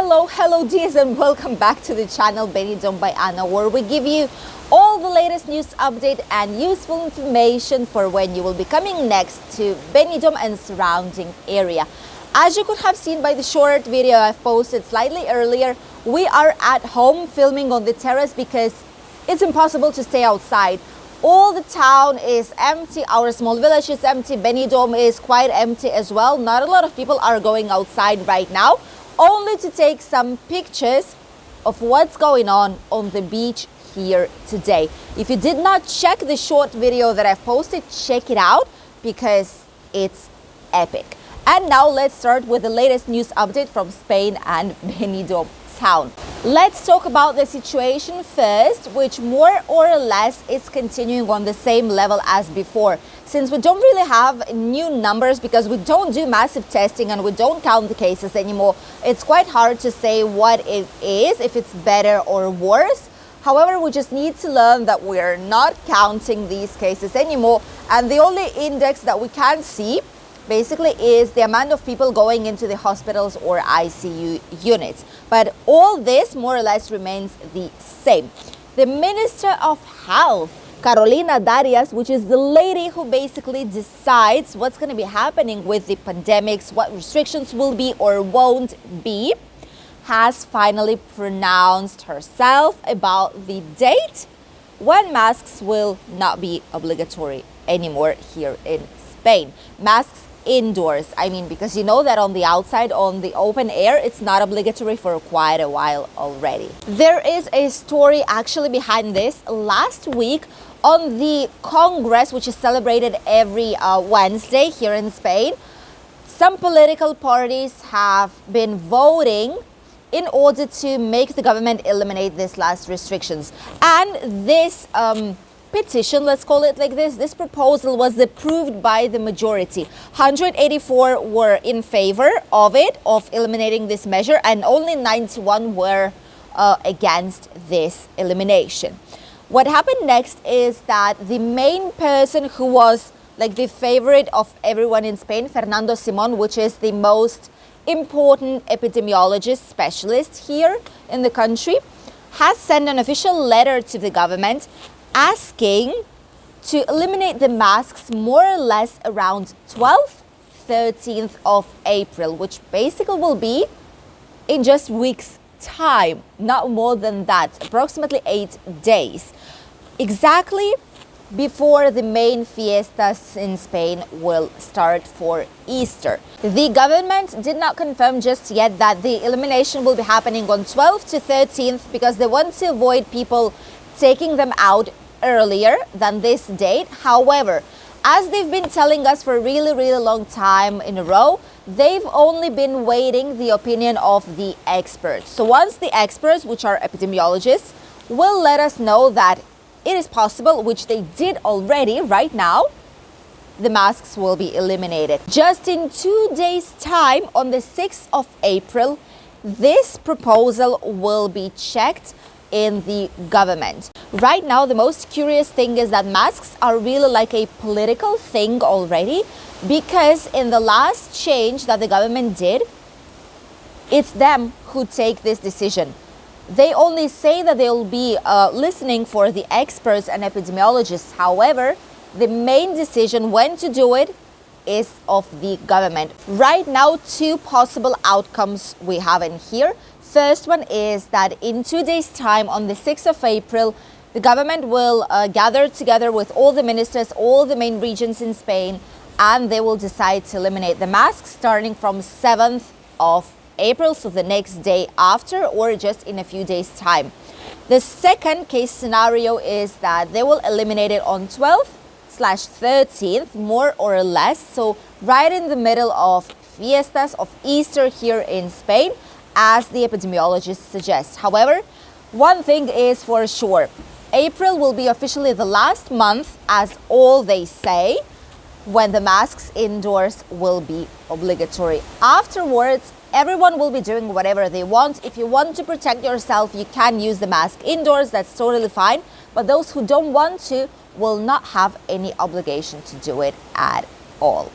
Hello dears, and welcome back to the channel Benidorm by Anna, where we give you all the latest news update and useful information for when you will be coming next to Benidorm and surrounding area. As you could have seen by the short video I've posted slightly earlier, we are at home filming on the terrace because it's impossible to stay outside. All the town is empty, our small village is empty, Benidorm is quite empty as well. Not a lot of people are going outside right now, only to take some pictures of what's going on the beach here today. If you did not check the short video that I've posted, check it out because it's epic. And now let's start with the latest news update from Spain and Benidorm town. Let's talk about the situation first, which more or less is continuing on the same level as before. Since we don't really have new numbers because we don't do massive testing and we don't count the cases anymore, it's quite hard to say what it is, if it's better or worse. However, we just need to learn that we're not counting these cases anymore, and the only index that we can see basically is the amount of people going into the hospitals or ICU units. But all this more or less remains the same. The Minister of Health, Carolina Darias, which is the lady who basically decides what's going to be happening with the pandemics, what restrictions will be or won't be, has finally pronounced herself about the date when masks will not be obligatory anymore here in Spain. Masks indoors, because you know that on the outside, on the open air, it's not obligatory for quite a while already. There is a story actually behind this. Last week on the Congress, which is celebrated every Wednesday here in Spain, some political parties have been voting in order to make the government eliminate these last restrictions. And this petition, let's call it like this proposal was approved by the majority. 184 were in favor of it, of eliminating this measure, and only 91 were against this elimination. What happened next is that the main person who was like the favorite of everyone in Spain, Fernando Simon, which is the most important epidemiologist specialist here in the country, has sent an official letter to the government asking to eliminate the masks more or less around 12th, 13th of April, which basically will be in just weeks' time, not more than that, approximately 8 days, exactly before the main fiestas in Spain will start for Easter. The government did not confirm just yet that the elimination will be happening on 12th to 13th because they want to avoid people taking them out earlier than this date. However, as they've been telling us for a really long time in a row, they've only been waiting the opinion of the experts. So once the experts, which are epidemiologists, will let us know that it is possible, which they did already right now, the masks will be eliminated. Just in 2 days' time, on the 6th of April, this proposal will be checked in the government. Right now, the most curious thing is that masks are really like a political thing already, because in the last change that the government did, it's them who take this decision. They only say that they'll be listening for the experts and epidemiologists. However, the main decision when to do it is of the government. Right now, two possible outcomes we have in here. First one is that in 2 days' time, on the 6th of April, the government will gather together with all the ministers, all the main regions in Spain, and they will decide to eliminate the masks starting from 7th of April, so the next day after, or just in a few days' time. The second case scenario is that they will eliminate it on 12th/13th, more or less, so right in the middle of fiestas, of Easter here in Spain, as the epidemiologists suggest. However, one thing is for sure, April will be officially the last month, as all they say, when the masks indoors will be obligatory. Afterwards, everyone will be doing whatever they want. If you want to protect yourself, you can use the mask indoors, that's totally fine. But those who don't want to will not have any obligation to do it at all.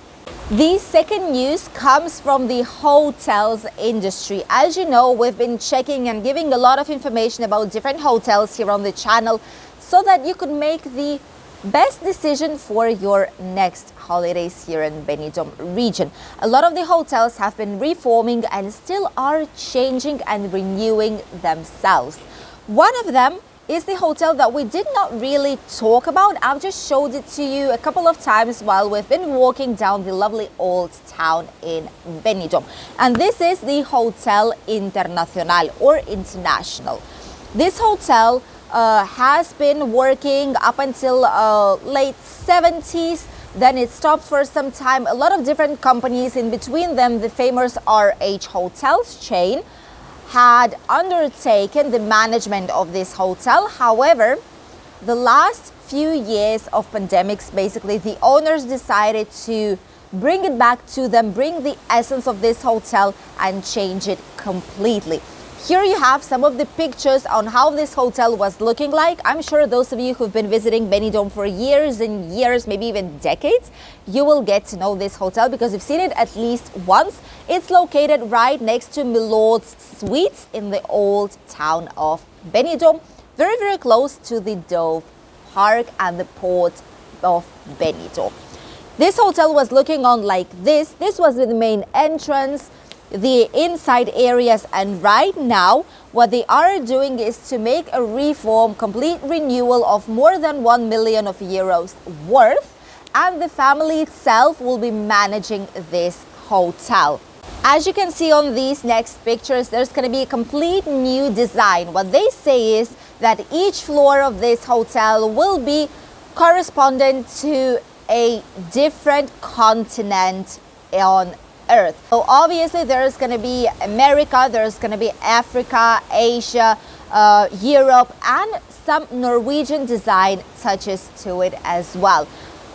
The second news comes from the hotels industry. As you know, we've been checking and giving a lot of information about different hotels here on the channel so that you could make the best decision for your next holidays here in Benidorm region. A lot of the hotels have been reforming and still are changing and renewing themselves. One of them is the hotel that we did not really talk about. I've just showed it to you a couple of times while we've been walking down the lovely old town in Benidorm. And this is the Hotel Internacional or International. This hotel has been working up until late 70s. Then it stopped for some time. A lot of different companies, in between them the famous RH Hotels chain, had undertaken the management of this hotel. However, the last few years of pandemics, basically the owners decided to bring it back to them, bring the essence of this hotel and change it completely. Here you have some of the pictures on how this hotel was looking like. I'm sure those of you who've been visiting Benidorm for years and years, maybe even decades, you will get to know this hotel because you've seen it at least once. It's located right next to Milord's Suites in the old town of Benidorm, very, very close to the Dove Park and the port of Benidorm. This hotel was looking on like this. This was the main entrance, the inside areas, and right now what they are doing is to make a reform, complete renewal of more than 1 million euros worth, and the family itself will be managing this hotel. As you can see on these next pictures, there's going to be a complete new design. What they say is that each floor of this hotel will be correspondent to a different continent on Earth. So obviously there's going to be America, there's going to be Africa, Asia, Europe, and some Norwegian design touches to it as well.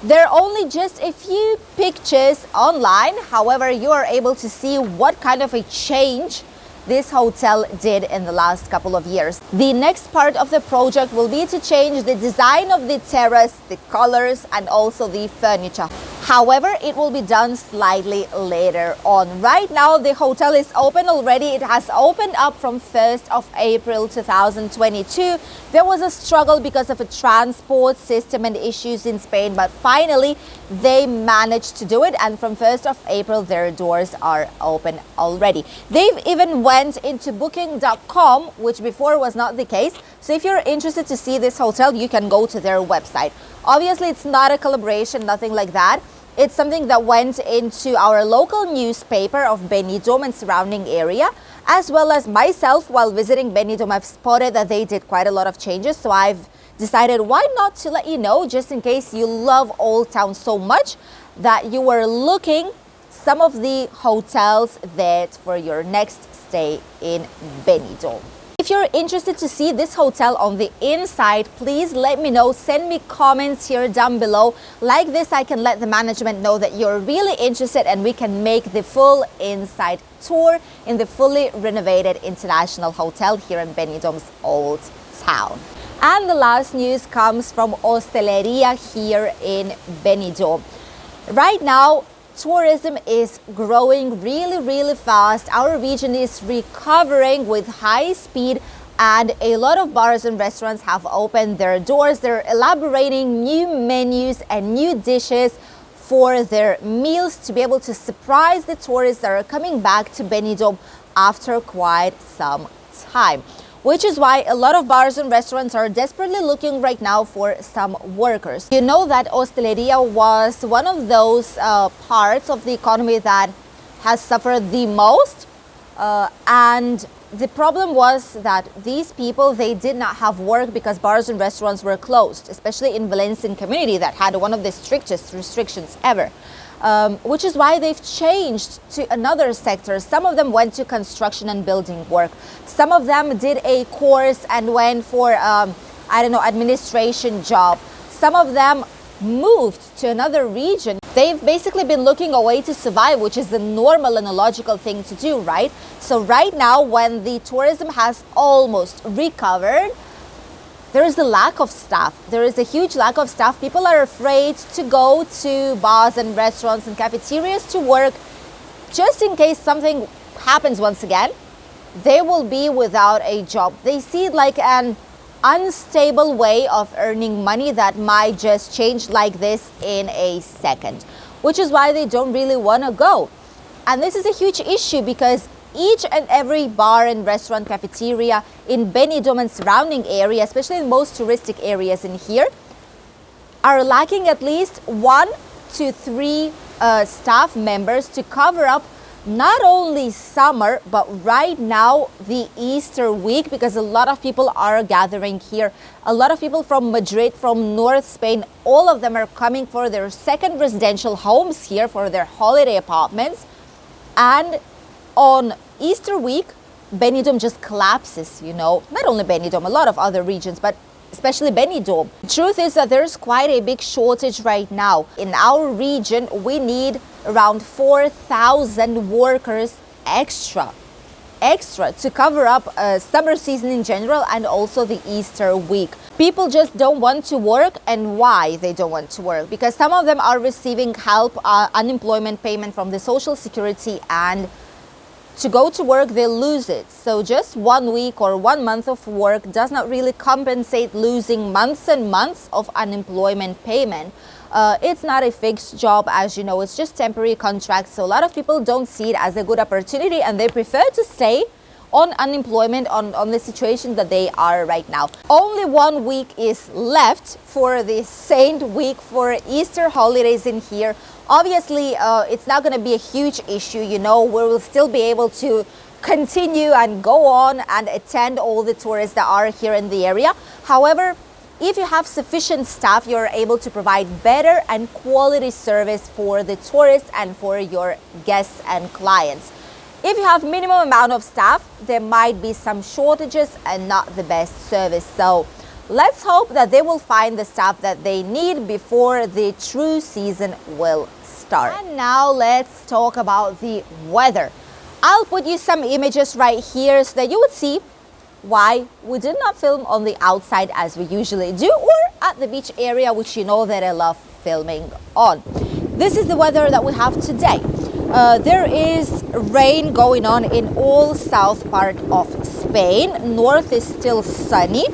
There are only just a few pictures online. However, you are able to see what kind of a change this hotel did in the last couple of years. The next part of the project will be to change the design of the terrace, the colors, and also the furniture. However, it will be done slightly later on. Right now, the hotel is open already. It has opened up from 1st of April 2022. There was a struggle because of a transport system and issues in Spain, but finally they managed to do it, and from 1st of April their doors are open already. They've even went into booking.com, which before was not the case. So if you're interested to see this hotel, you can go to their website. Obviously, it's not a collaboration, nothing like that. It's something that went into our local newspaper of Benidorm and surrounding area, as well as myself while visiting Benidorm. I've spotted that they did quite a lot of changes, so I've decided why not to let you know, just in case you love Old Town so much that you were looking some of the hotels that for your next stay in Benidorm. If you're interested to see this hotel on the inside, please let me know. Send me comments here down below. Like this, I can let the management know that you're really interested and we can make the full inside tour in the fully renovated International Hotel here in Benidorm's Old Town. And the last news comes from Hosteleria here in Benidorm. Right now, tourism is growing really fast. Our region is recovering with high speed, and a lot of bars and restaurants have opened their doors. They're elaborating new menus and new dishes for their meals to be able to surprise the tourists that are coming back to Benidorm after quite some time. Which is why a lot of bars and restaurants are desperately looking right now for some workers. You know that hosteleria was one of those parts of the economy that has suffered the most. And the problem was that these people, they did not have work because bars and restaurants were closed, especially in Valencian community that had one of the strictest restrictions ever. Which is why they've changed to another sector. Some of them went to construction and building work. Some of them did a course and went for, administration job. Some of them moved to another region. They've basically been looking a way to survive, which is the normal and a logical thing to do, right? So right now, when the tourism has almost recovered, there is a lack of staff. There is a huge lack of staff. People are afraid to go to bars and restaurants and cafeterias to work, just in case something happens once again. They will be without a job. They see it like an unstable way of earning money that might just change like this in a second, which is why they don't really want to go. And this is a huge issue because each and every bar and restaurant, cafeteria in Benidorm and surrounding area, especially in most touristic areas in here, are lacking at least 1 to 3 staff members to cover up not only summer, but right now the Easter week, because a lot of people are gathering here. A lot of people from Madrid, from North Spain, all of them are coming for their second residential homes here, for their holiday apartments. And on Easter week, Benidorm just collapses, you know. Not only Benidorm, a lot of other regions, but especially Benidorm. The truth is that there's quite a big shortage right now. In our region, we need around 4,000 workers extra to cover up summer season in general and also the Easter week. People just don't want to work. And why they don't want to work? Because some of them are receiving help, unemployment payment from the Social Security, and to go to work, they lose it. So just 1 week or 1 month of work does not really compensate losing months and months of unemployment payment. It's not a fixed job, as you know, it's just temporary contracts. So a lot of people don't see it as a good opportunity and they prefer to stay on unemployment, on the situation that they are right now. Only 1 week is left for the Saint week, for Easter holidays in here. Obviously, it's not going to be a huge issue, you know. We will still be able to continue and go on and attend all the tourists that are here in the area. However, if you have sufficient staff, you're able to provide better and quality service for the tourists and for your guests and clients. If you have minimum amount of staff, there might be some shortages and not the best service. So let's hope that they will find the staff that they need before the true season will start. And now let's talk about the weather. I'll put you some images right here so that you would see why we did not film on the outside as we usually do, or at the beach area, which you know that I love filming on. This is the weather that we have today. There is rain going on in all south part of Spain. North is still sunny.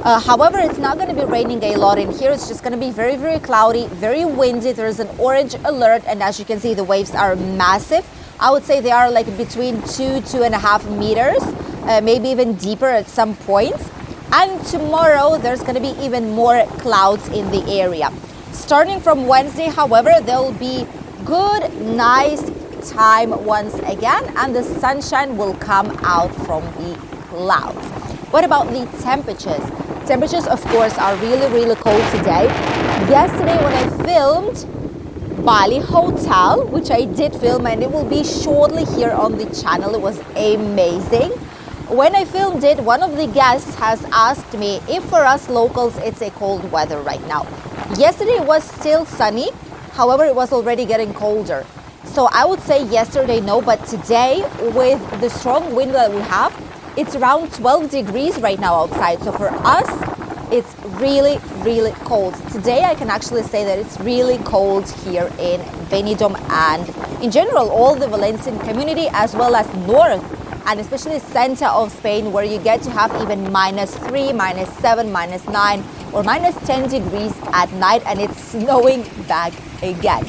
However, it's not going to be raining a lot in here. It's just going to be very, very cloudy, very windy. There's an orange alert, and as you can see, the waves are massive. I would say they are like between 2.5 meters, maybe even deeper at some points. And tomorrow, there's going to be even more clouds in the area. Starting from Wednesday, however, there will be good, nice time once again, and the sunshine will come out from the clouds. What about the temperatures? Temperatures, of course, are really, really cold today. Yesterday when I filmed Bali Hotel, which I did film and it will be shortly here on the channel, it was amazing. When I filmed it, one of the guests has asked me if for us locals it's a cold weather right now. Yesterday it was still sunny, however it was already getting colder. So I would say yesterday no, but today with the strong wind that we have, it's around 12 degrees right now outside. So for us, it's really, really cold. Today I can actually say that it's really cold here in Benidorm and in general all the Valencian community, as well as north and especially center of Spain, where you get to have even -3, -7, -9 or -10 degrees at night, and it's snowing back again.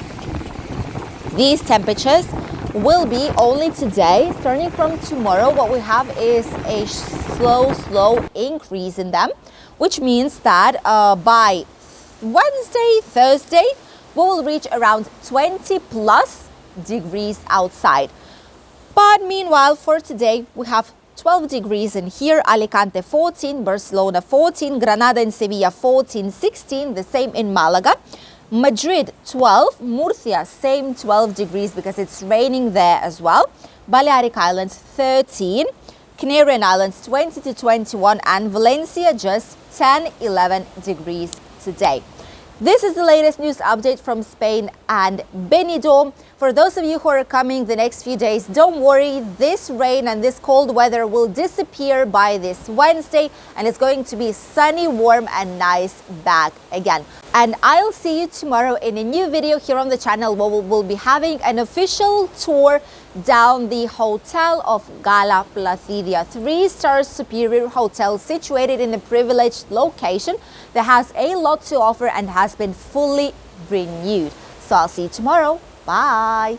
These temperatures will be only today. Starting from tomorrow, what we have is a slow increase in them, which means that by Wednesday, Thursday, we will reach around 20 plus degrees outside. But meanwhile, for today, we have 12 degrees in here, Alicante 14, Barcelona 14, Granada and Sevilla 14, 16, the same in Malaga. Madrid 12, Murcia same 12 degrees because it's raining there as well. Balearic Islands 13, Canarian Islands 20 to 21, and Valencia just 10, 11 degrees today. This is the latest news update from Spain and Benidorm. For those of you who are coming the next few days, don't worry, this rain and this cold weather will disappear by this Wednesday, and it's going to be sunny, warm and nice back again. And I'll see you tomorrow in a new video here on the channel where we'll be having an official tour down the Hotel of Gala Placidia, 3-star superior hotel situated in a privileged location that has a lot to offer and has been fully renewed. So I'll see you tomorrow. Bye.